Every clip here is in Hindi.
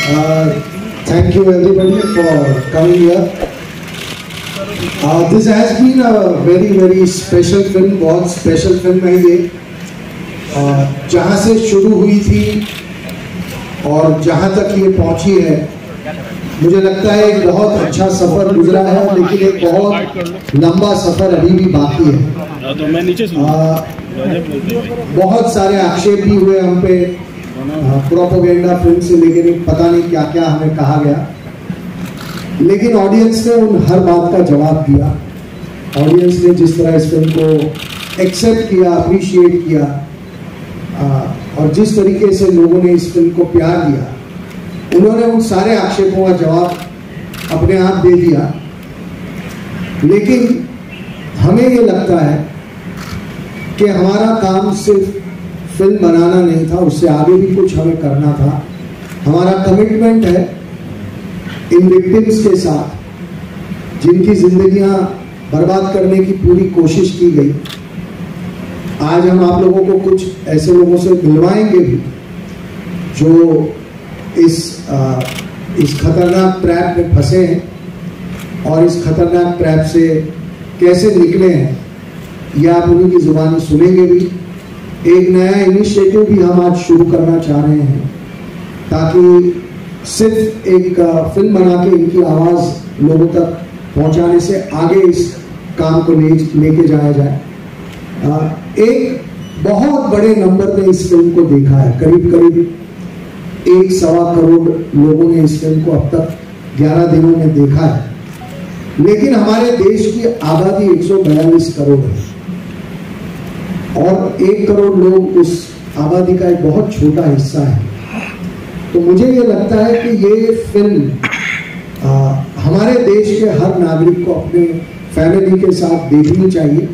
Thank you everybody for coming here. This has been a very special film. बहुत special film है ये. जहाँ से शुरू हुई थी और जहाँ तक ये पहुँची है, मुझे लगता है एक बहुत अच्छा सफर गुजरा है, लेकिन एक बहुत लंबा सफर अभी भी बाकी है. बहुत सारे आक्षेप भी हुए हम पे, प्रोपेगेंडा फिल्म से लेकर पता नहीं क्या क्या हमें कहा गया, लेकिन ऑडियंस ने उन हर बात का जवाब दिया. ऑडियंस ने जिस तरह इस फिल्म को एक्सेप्ट किया, अप्रिशिएट किया, और जिस तरीके से लोगों ने इस फिल्म को प्यार दिया, उन्होंने उन सारे आक्षेपों का जवाब अपने आप दे दिया. लेकिन हमें ये लगता है कि हमारा काम सिर्फ फिल्म बनाना नहीं था, उससे आगे भी कुछ हमें करना था. हमारा कमिटमेंट है इन विक्टिम्स के साथ जिनकी जिंदगियां बर्बाद करने की पूरी कोशिश की गई. आज हम आप लोगों को कुछ ऐसे लोगों से मिलवाएंगे भी जो इस खतरनाक ट्रैप में फंसे हैं और इस खतरनाक ट्रैप से कैसे निकले हैं, ये आप उन्हीं की जुबानी सुनेंगे भी. एक नया इनिशिएटिव भी हम आज शुरू करना चाह रहे हैं, ताकि सिर्फ एक फिल्म बना के इनकी आवाज़ लोगों तक पहुंचाने से आगे इस काम को लेके जाया जाए. एक बहुत बड़े नंबर पे इस फिल्म को देखा है. करीब 1.25 करोड़ लोगों ने इस फिल्म को अब तक 11 दिनों में देखा है. लेकिन हमारे देश की आबादी 142 करोड़ है और 1 करोड़ लोग उस आबादी का एक बहुत छोटा हिस्सा है. तो मुझे ये लगता है कि ये फिल्म हमारे देश के हर नागरिक को अपने फैमिली के साथ देखनी चाहिए.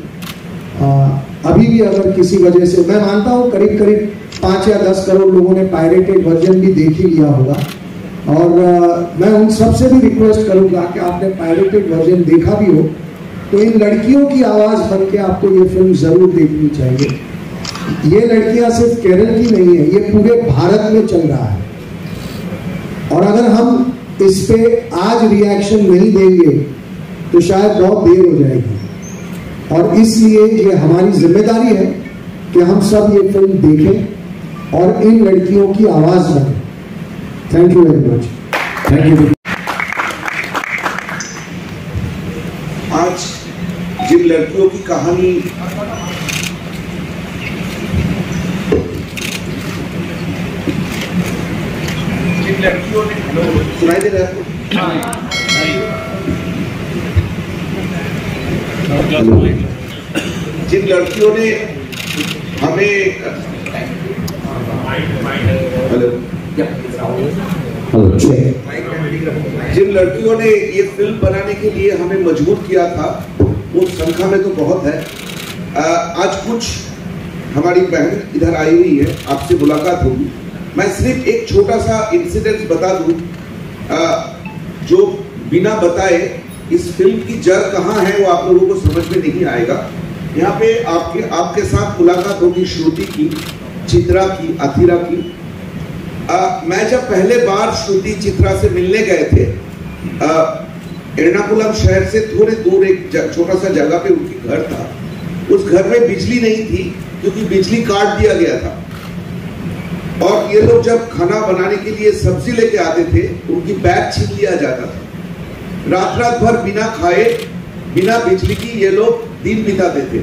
अभी भी अगर किसी वजह से, मैं मानता हूँ करीब 5 या 10 करोड़ लोगों ने पायरेटेड वर्जन भी देख ही लिया होगा, और मैं उन सबसे भी रिक्वेस्ट करूंगा कि आपने पायरेटेड वर्जन देखा भी हो तो इन लड़कियों की आवाज़ बन के आपको ये फिल्म ज़रूर देखनी चाहिए. ये लड़कियां सिर्फ केरल की नहीं है, ये पूरे भारत में चल रहा है, और अगर हम इस पे आज रिएक्शन नहीं देंगे तो शायद बहुत देर हो जाएगी. और इसलिए ये हमारी जिम्मेदारी है कि हम सब ये फिल्म देखें और इन लड़कियों की आवाज़ बने. Thank you very much. Thank you. आज जिन लड़कियों की कहानी सुनाई दे रहा है, जिन लड़कियों ने हमें जिन लड़कियों ने ये फिल्म बनाने के लिए हमें मजबूर किया था, वो संख्या में तो बहुत है. आज कुछ हमारी बहन इधर आई हुई है, आपसे मुलाकात होगी. मैं सिर्फ एक छोटा सा इंसिडेंट बता दूं, जो बिना बताए इस फिल्म की जड़ कहाँ है वो आप लोगों को समझ में नहीं आएगा. यहाँ पे आपके साथ मुलाकात होगी श्रुति की, चित्रा की, अथिरा की. मैं जब पहले बार श्रुति चित्रा से मिलने गए थे, एर्नाकुलम शहर से थोड़े दूर एक छोटा सा जगह पे उनकी घर था. उस घर में बिजली नहीं थी क्योंकि बिजली काट दिया गया था, और ये लोग जब खाना बनाने के लिए सब्जी लेके आते थे, उनकी बैग छीन लिया जाता था. रात भर बिना खाए, बिना बिजली की ये लोग दिन बिताते थे.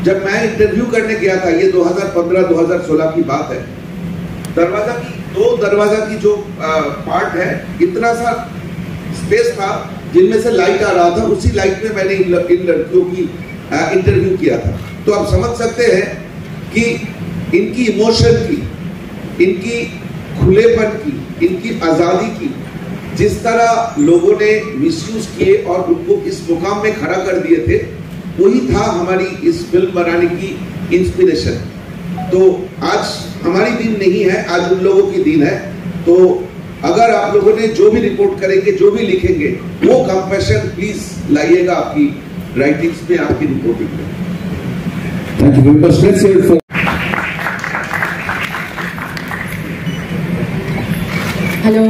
जब मैं इंटरव्यू करने गया था, ये 2015-2016 की बात है, दो दरवाजा की जो पार्ट है, इतना सा स्पेस था जिनमें से लाइट आ रहा था. उसी लाइट में मैंने इन लड़कियों की इंटरव्यू किया था. तो आप समझ सकते हैं कि इनकी इमोशन की, इनकी खुलेपन की, इनकी आज़ादी की, जिस तरह लोगों ने मिसयूज किए और उनको इस मुकाम में खड़ा कर दिए थे, वही था हमारी इस फिल्म बनाने की इंस्पिरेशन. तो आज हमारी दिन नहीं है, आज उन लोगों की दिन है. तो अगर आप लोगों ने जो भी रिपोर्ट करेंगे, जो भी लिखेंगे, वो कंपैशन प्लीज लाइएगा आपकी राइटिंग्स में, आपकी रिपोर्टिंग में. Thank you very much. Hello.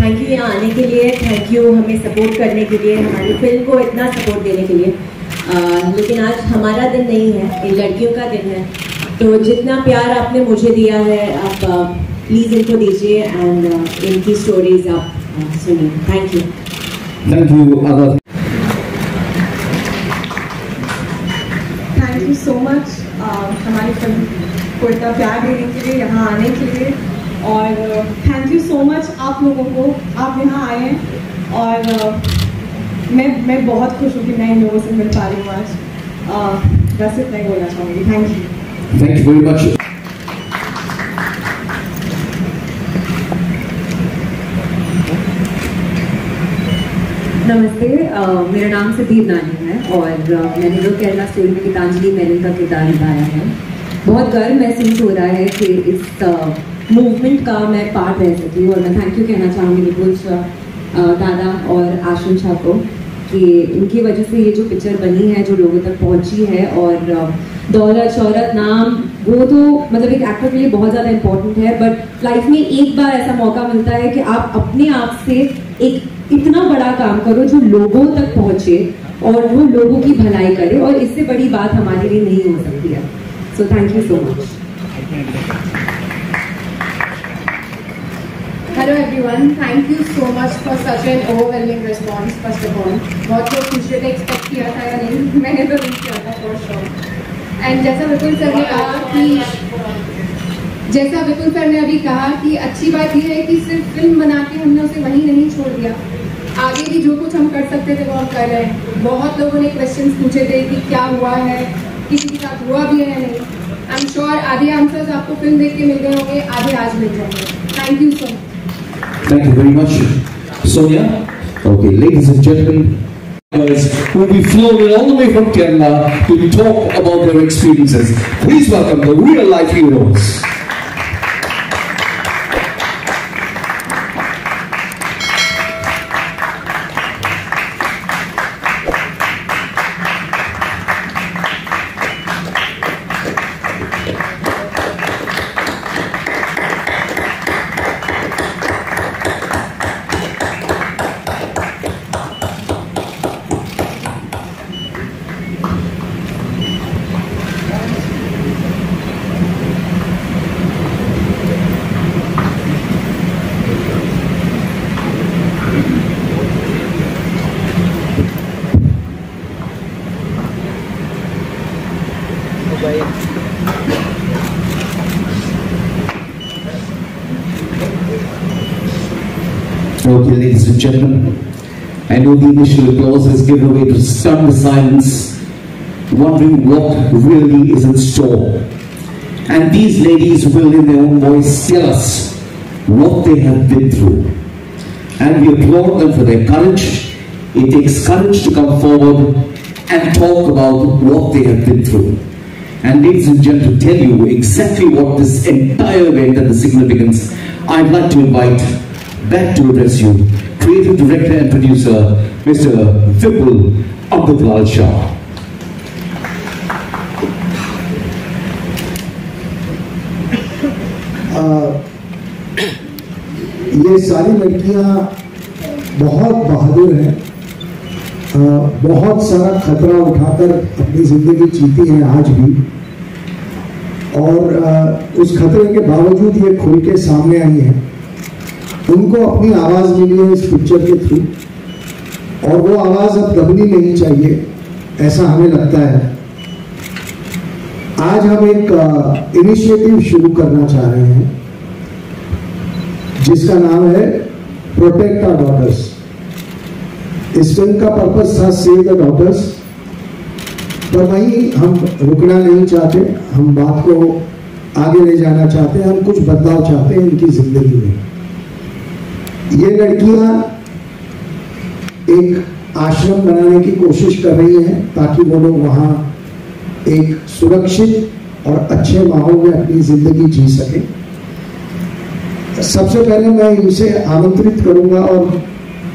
Thank you यहाँ आने के लिए, थैंक यू हमें सपोर्ट करने के लिए, हमारी फिल्म को इतना सपोर्ट देने के लिए। लेकिन आज हमारा दिन नहीं है, इन लड़कियों का दिन है, तो जितना प्यार आपने मुझे दिया है आप प्लीज़ इनको दीजिए एंड इनकी स्टोरीज आप सुनिए। Thank you. Thank you, Agar. Thank you so much हमारी फिल्म को इतना प्यार देने के लिए, यहाँ आने के लिए, और थैंक यू सो मच आप लोगों को, आप यहाँ आए हैं और मैं बहुत खुश हूँ कि मैं इन लोगों से मिल पा रही हूँ आज। बस इतना ही बोलना चाहूँगी। Thank you. Thank you very much. नमस्ते, मेरा नाम सतीर नानी है और मैंने जो केरला स्टोरी में गीतांजलि मेनन का किरदार निभाया है। बहुत गर्व महसूस हो रहा है कि इस मूवमेंट का मैं पार्ट रह सकी, और मैं थैंक यू कहना चाहूँगी निपुण दादा और आशिम शाह को कि इनकी वजह से ये जो पिक्चर बनी है, जो लोगों तक पहुँची है, और दौलत शौहरत नाम वो तो मतलब एक एक्टर के लिए बहुत ज़्यादा इम्पोर्टेंट है, बट लाइफ में एक बार ऐसा मौका मिलता है कि आप अपने आप से एक इतना बड़ा काम करो जो लोगों तक पहुंचे और वो लोगों की भलाई करे, और इससे बड़ी बात हमारे लिए नहीं हो सकती है। So thank you so much. Hello everyone, thank you so much for such an overwhelming response. First of all बहुत लोग पूछ रहे थे एक्सपेक्ट किया था या नहीं, मैंने तो नहीं किया था फॉर श्योर। एंड जैसा विपुल सर ने अभी कहा कि अच्छी बात यह है कि सिर्फ फिल्म बना के हमने उसे वहीं नहीं छोड़ दिया, आगे भी जो कुछ हम कर सकते थे वो हम कर रहे हैं। बहुत लोगों ने क्वेश्चंस पूछे थे कि क्या हुआ है, किसी के साथ हुआ भी है या नहीं। आई एम श्योर आधे आंसर्स आपको फिल्म देख के मिल गए होंगे, आधे आज मिल जाएंगे। Thank you so much. Thank you very much, Sonia. Okay, ladies and gentlemen, who will be flown in all the way from Kerala to talk about their experiences. Please welcome the real life heroes. Okay, ladies and gentlemen, I know the initial applause has given way to stunned silence, wondering what really is in store. And these ladies will in their own voice tell us what they have been through. And we applaud them for their courage. It takes courage to come forward and talk about what they have been through. And ladies and gentlemen, to tell you exactly what this entire event and the significance, I'd like to invite back to address you, creative director and producer, Mr. Vipul Amritlal Shah. ये सारी लड़कियां बहुत बहादुर हैं, बहुत सारा खतरा उठाकर अपनी जिंदगी जीती हैं आज भी, और उस खतरे के बावजूद ये खुल के सामने आई हैं। उनको अपनी आवाज मिली है इस पिक्चर के थ्रू, और वो आवाज अब दबनी नहीं चाहिए, ऐसा हमें लगता है। आज हम एक इनिशिएटिव शुरू करना चाह रहे हैं जिसका नाम है प्रोटेक्ट आवर डॉटर्स। इस फिल्म का पर्पस था सेव द डॉटर्स, पर वहीं हम रुकना नहीं चाहते, हम बात को आगे ले जाना चाहते हैं, हम कुछ बदलाव चाहते हैं इनकी जिंदगी में। ये लड़कियां एक आश्रम बनाने की कोशिश कर रही हैं ताकि वो लोग वहां एक सुरक्षित और अच्छे माहौल में अपनी जिंदगी जी सके। सबसे पहले मैं इनसे आमंत्रित करूंगा और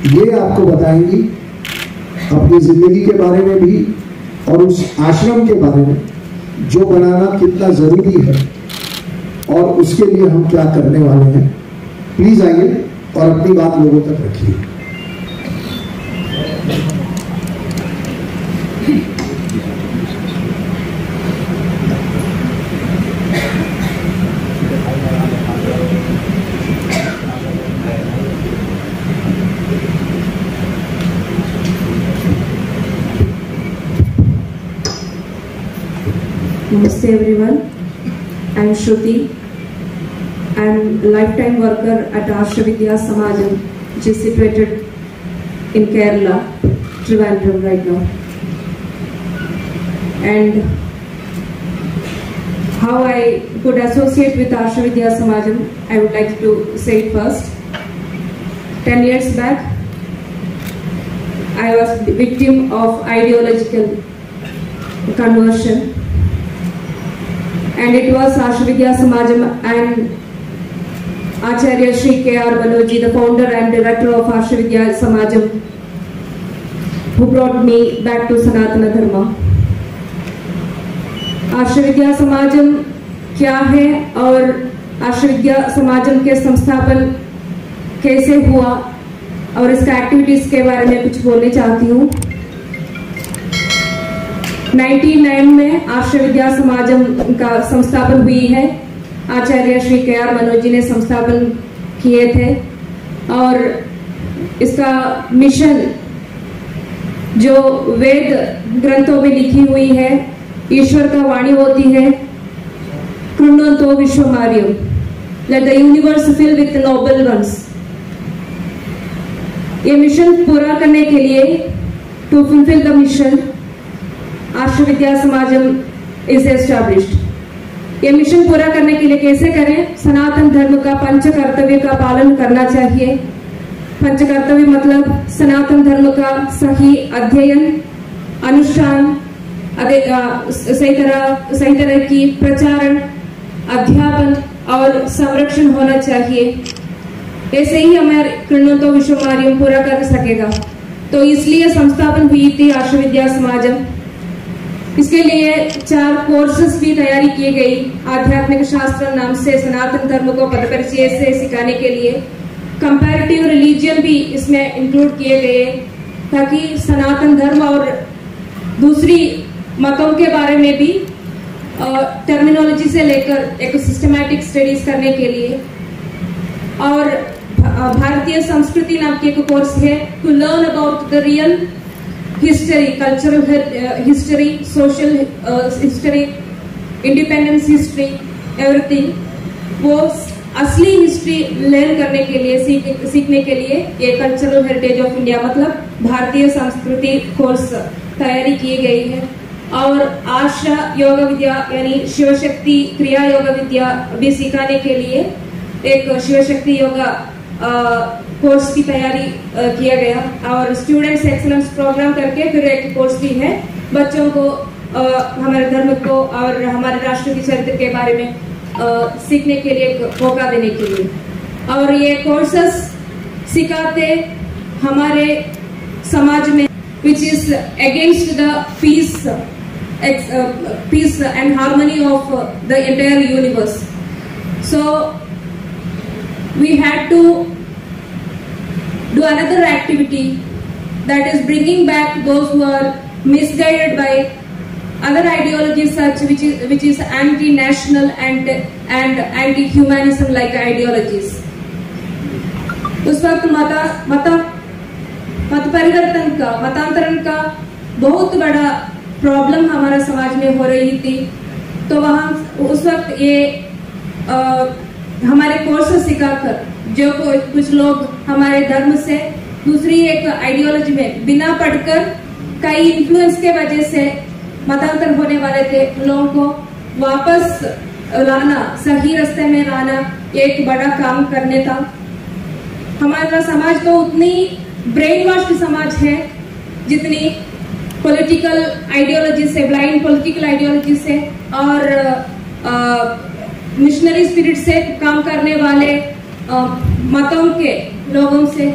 ये आपको बताएंगी अपनी जिंदगी के बारे में भी और उस आश्रम के बारे में जो बनाना कितना जरूरी है और उसके लिए हम क्या करने वाले हैं। प्लीज आइए। और अपनी बात लोगों तक रखिए। Namaste everyone. I am Shruti. I am a lifetime worker at Arsha Vidya Samajam, which is situated in Kerala, Trivandrum right now. And how I could associate with Arsha Vidya Samajam, I would like to say it first. 10 years back, I was the victim of ideological conversion. And it was Arsha Vidya Samajam and Acharya Shri K.R. Manoji, the founder and director of Arsha Vidya Samajam, who brought me back to Sanatana Dharma. Arsha Vidya Samajam क्या है और आर्ष विद्या समाजम के संस्थापन कैसे हुआ और इसका एक्टिविटीज के बारे में कुछ बोलना चाहती हूँ। 99 में आर्ष विद्या समाजम का संस्थापन हुई है। आचार्य श्री के.आर. मनोज जी ने संस्थापन किए थे और इसका मिशन जो वेद ग्रंथों में लिखी हुई है, ईश्वर का वाणी होती है, कृण्वन्तो विश्वमार्यम, let the universe fill with noble ones. ये मिशन पूरा करने के लिए, to fulfill the mission, Arsha Vidya Samajam is established. ये मिशन पूरा करने के लिए कैसे करें? सनातन धर्म का पंच कर्तव्य का पालन करना चाहिए। पंच कर्तव्य मतलब सनातन धर्म का सही अध्ययन, अनुष्ठान, सही तरह की प्रचारण, अध्यापन और संरक्षण होना चाहिए। ऐसे ही हमारे कृण्वन्तो विश्वमार्यम पूरा कर सकेगा। तो इसलिए संस्थापन हुई थी आर्ष विद्या समाजम। इसके लिए 4 कोर्सेस की तैयारी की गई। आध्यात्मिक शास्त्र नाम से सनातन धर्म को पद परिचय से सिखाने के लिए कंपैरेटिव रिलीजियन भी इसमें इंक्लूड किए गए, ताकि सनातन धर्म और दूसरी मतों के बारे में भी टर्मिनोलॉजी से लेकर एक सिस्टमैटिक स्टडीज करने के लिए। और भारतीय संस्कृति नाम की एक कोर्स है, to learn about the real history, cultural history, social history, independence history, everything. वो असली हिस्ट्री लर्न करने के लिए, सीखने के लिए ये कल्चरल हेरिटेज ऑफ इंडिया मतलब भारतीय संस्कृति कोर्स तैयारी की गई है। और आर्ष योग विद्या यानी शिव शक्ति क्रिया योग विद्या भी सिखाने के लिए एक शिव शक्ति योगा कोर्स की तैयारी किया गया। और स्टूडेंट्स एक्सीलेंस प्रोग्राम करके फिर एक कोर्स भी है बच्चों को हमारे धर्म को और हमारे राष्ट्र के चरित्र के बारे में सीखने के लिए मौका देने के लिए। और ये कोर्सेस सिखाते हमारे समाज में which is against the peace and harmony of the entire universe. So we had to do another activity, that is bringing back those who are misguided by other ideologies such which is anti-national and anti-humanism like ideologies. उस वक्त मत परिवर्तन का, मतांतरण का बहुत बड़ा प्रॉब्लम हमारा समाज में हो रही थी। तो वहाँ उस वक्त ये हमारे कोर्स सिखाकर जो कुछ लोग हमारे धर्म से दूसरी एक आइडियोलॉजी में बिना पढ़कर कई इन्फ्लुएंस के वजह से मतांतर होने वाले थे, लोगों को वापस लाना, सही रास्ते में लाना एक बड़ा काम करने था। हमारा समाज तो उतनी ब्रेन वॉश समाज है जितनी पॉलिटिकल आइडियोलॉजी से, ब्लाइंड पॉलिटिकल आइडियोलॉजी से और मिशनरी स्पिरिट से काम करने वाले मतों के लोगों से,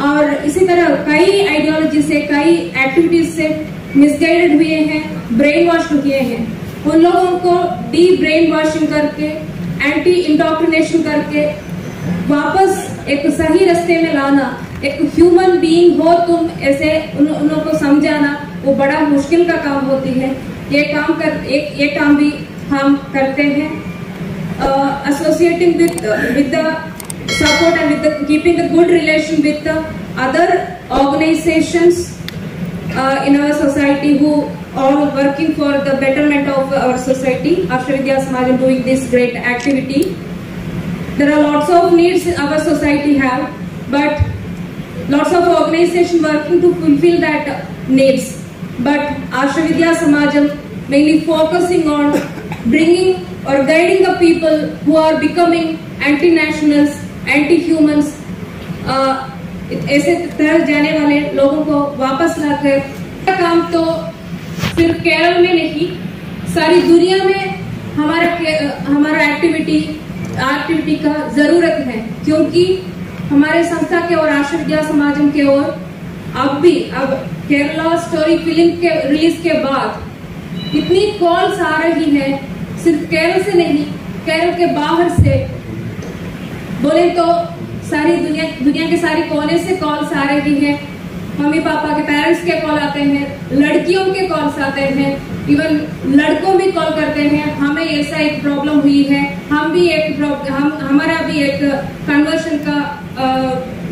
और इसी तरह कई आइडियोलॉजी से, कई एक्टिविटीज से मिसगाइडेड हुए हैं, ब्रेन वॉश हुए हैं। उन लोगों को डी ब्रेन वॉशिंग करके, एंटी इंडोक्ट्रिनेशन करके वापस एक सही रास्ते में लाना, एक ह्यूमन बीइंग हो तुम, ऐसे उनको समझाना वो बड़ा मुश्किल का काम होती है। ये काम भी हम करते हैं, associating with the support and with keeping the good relation with the other organisations in our society who are working for the betterment of our society. Arsha Vidya Samajam doing this great activity. There are lots of needs our society have, but lots of organizations working to fulfill that needs. But Arsha Vidya Samajam mainly focusing on bringing or guiding the people who are becoming anti-nationals, anti-humans, ऐसे तरह जाने वाले लोगों को वापस लाकर काम तो सिर्फ केरल में नहीं, सारी दुनिया में हमारा एक्टिविटी का जरूरत है, क्योंकि हमारे संस्था के और आर्ष विद्या समाजम के ओर अब केरला स्टोरी फिल्म के रिलीज के बाद इतनी कॉल्स आ रही है, सिर्फ केरल से नहीं, केरल के बाहर से बोले तो सारी दुनिया के सारे कोने से कॉल्स आ रही है। मम्मी पापा के पेरेंट्स के कॉल आते हैं, लड़कियों के कॉल्स आते हैं, इवन लड़कों भी कॉल करते हैं, हमें ऐसा एक प्रॉब्लम हुई है, हमारा भी एक कन्वर्शन का,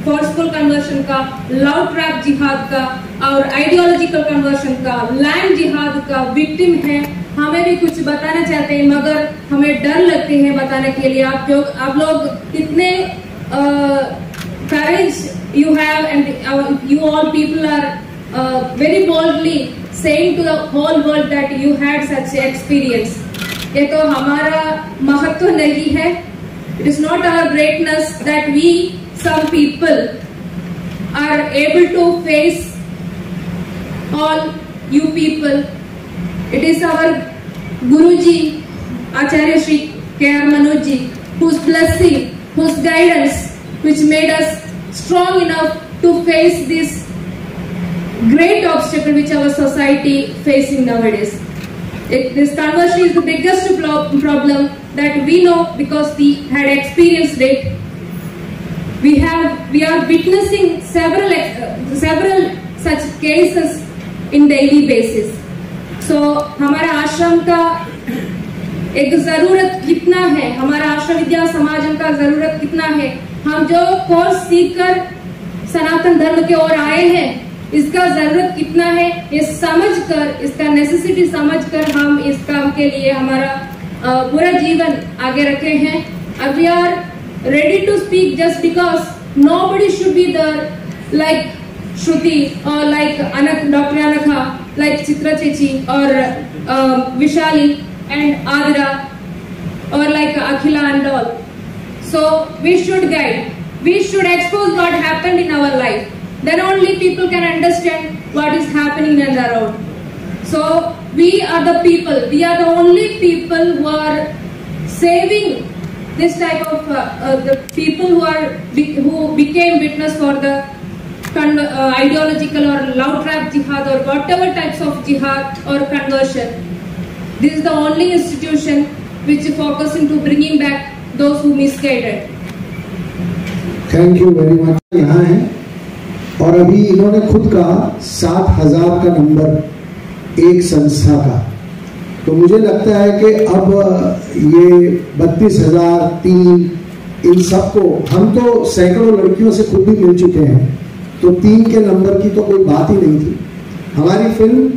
फोर्सफुल कन्वर्शन का, लव ट्रैप जिहाद का और आइडियोलॉजिकल कन्वर्शन का, लैंड जिहाद का विक्टिम है। हमें भी कुछ बताना चाहते हैं मगर हमें डर लगते हैं बताने के लिए। आप लोग इतने courage you have, and you all people are very boldly saying to the whole world that you had such experience. ये तो हमारा महत्व नहीं है. It is not our greatness that we, some people, are able to face all you people. It is our Guruji, Acharya Shri K.R. Manojji, whose blessing, whose guidance, which made us strong enough to face this great obstacle which our society facing nowadays. This conversion is the biggest problem that we know because we had experienced it. We are witnessing several such cases in daily basis. So हमारा आश्रम का एक जरूरत कितना है, हमारा आश्रम विद्या समाजम का जरूरत कितना है, हम जो कोर्स सीखकर सनातन धर्म की ओर आए हैं इसका जरूरत कितना है, ये समझकर, इसका नेसेसिटी समझकर हम इस काम के लिए हमारा पूरा जीवन आगे रखे हैं. अब we are ready to speak just because nobody should be there like Shruti और like doctor Anagha, like Chitra chechi और Vishali and Adira or like Akhila and all. So we should guide, we should expose what happened in our life, then only people can understand what is happening in their own. So we are the people, we are the only people who are saving this type of the people who became witness for the ideological or love trap jihad or whatever types of jihad or conversion. This is the only institution which is focusing to bringing back those who misguided. Thank you very much. यहाँ है और अभी इन्होंने खुद कहा 7,000 का नंबर एक संस्था का, तो मुझे लगता है कि अब ये 32,000 3 इन सबको, हम तो सैकड़ों लड़कियों से खुद भी मिल चुके हैं, तो 3 के नंबर की तो कोई बात ही नहीं थी. हमारी फिल्म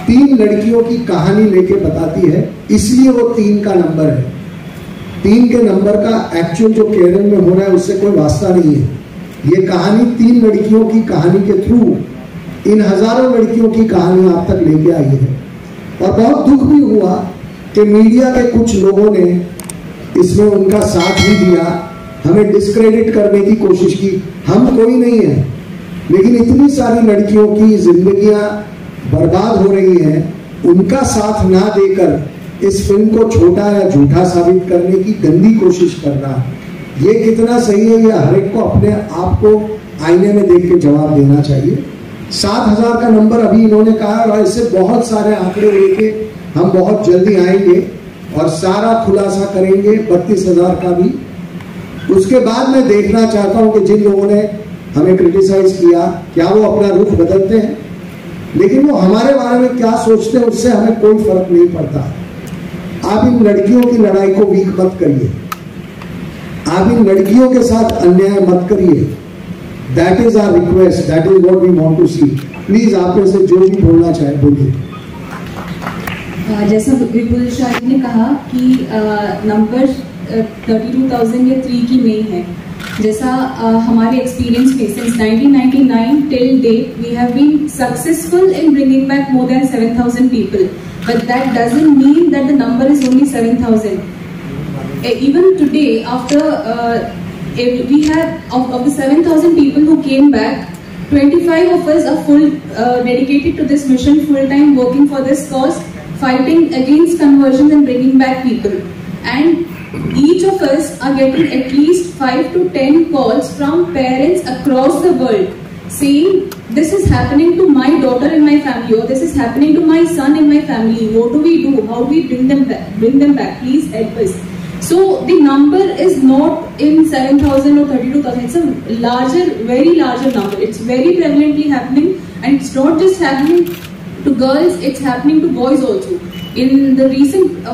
3 लड़कियों की कहानी लेके बताती है, इसलिए वो 3 का नंबर है. 3 के नंबर का एक्चुअल जो केरल में हो रहा है उससे कोई वास्ता नहीं है. ये कहानी 3 लड़कियों की कहानी के थ्रू इन हजारों लड़कियों की कहानी आप तक लेके आई है. और बहुत दुख भी हुआ कि मीडिया के कुछ लोगों ने इसमें उनका साथ भी दिया, हमें डिस्क्रेडिट करने की कोशिश की. हम कोई नहीं है, लेकिन इतनी सारी लड़कियों की जिंदगियां बर्बाद हो रही हैं, उनका साथ ना देकर इस फिल्म को छोटा या झूठा साबित करने की गंदी कोशिश करना, ये कितना सही है, ये हर एक को अपने आप को आईने में देख के जवाब देना चाहिए. 7,000 का नंबर अभी इन्होंने कहा और ऐसे बहुत सारे आंकड़े लेके हम बहुत जल्दी आएंगे और सारा खुलासा करेंगे 32,000 का भी. उसके बाद मैं देखना चाहता हूं कि जिन लोगों ने हमें क्रिटिसाइज किया क्या वो अपना रुख बदलते हैं, लेकिन वो हमारे बारे में क्या सोचते हैं उससे हमें कोई फर्क नहीं पड़ता। आप इन लड़कियों की लड़ाई को वीक मत करिए, आप इन लड़कियों के साथ अन्याय मत करिए। That is our request, that is what we want to see. Please आप में से जो भी बोलना चाहे बोलिए। जैसा विपुल शाह जी ने कहा कि नंबर 32,000 या 3 की नहीं है, जैसा हमारे एक्सपीरियंस में since 1999 till date we have been successful in bringing back more than 7,000 people, but that doesn't mean that the number is only 7,000. Even today, after we have of the 7,000 people who came back, 25 of us are full dedicated to this mission, full time working for this cause, fighting against conversion and bringing back people. And each of us are getting at least 5 to 10 calls from parents across the world saying this is happening to my daughter in my family, or this is happening to my son in my family. What do we do? How do we bring them back? Please help us. So the number is not in 7,000 or 32,000. It's a larger, very larger number. It's very prevalently happening, and it's not just happening to girls, it's happening to boys also. In the recent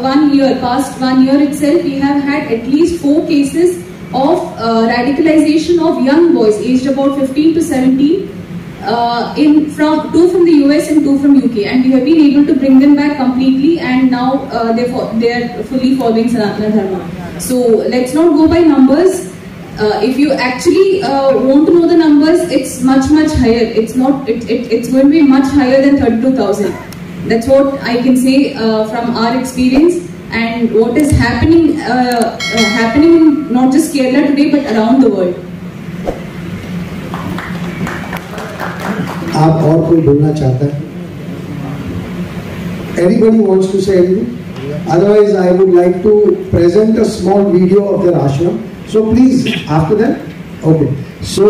past 1 year itself, we have had at least 4 cases of radicalization of young boys aged about 15 to 17, 2 from the US and 2 from UK, and we have been able to bring them back completely, and now they are fully following Sanatana Dharma. So let's not go by numbers. If you actually want to know the numbers, it's much higher. It's going to be much higher than 32,000. That's what I can say from our experience, and what is happening in not just Kerala today but around the world. आप और कोई बोलना चाहता है? Anybody wants to say anything? Otherwise, I would like to present a small video of their ashram. So please, after that, okay. So.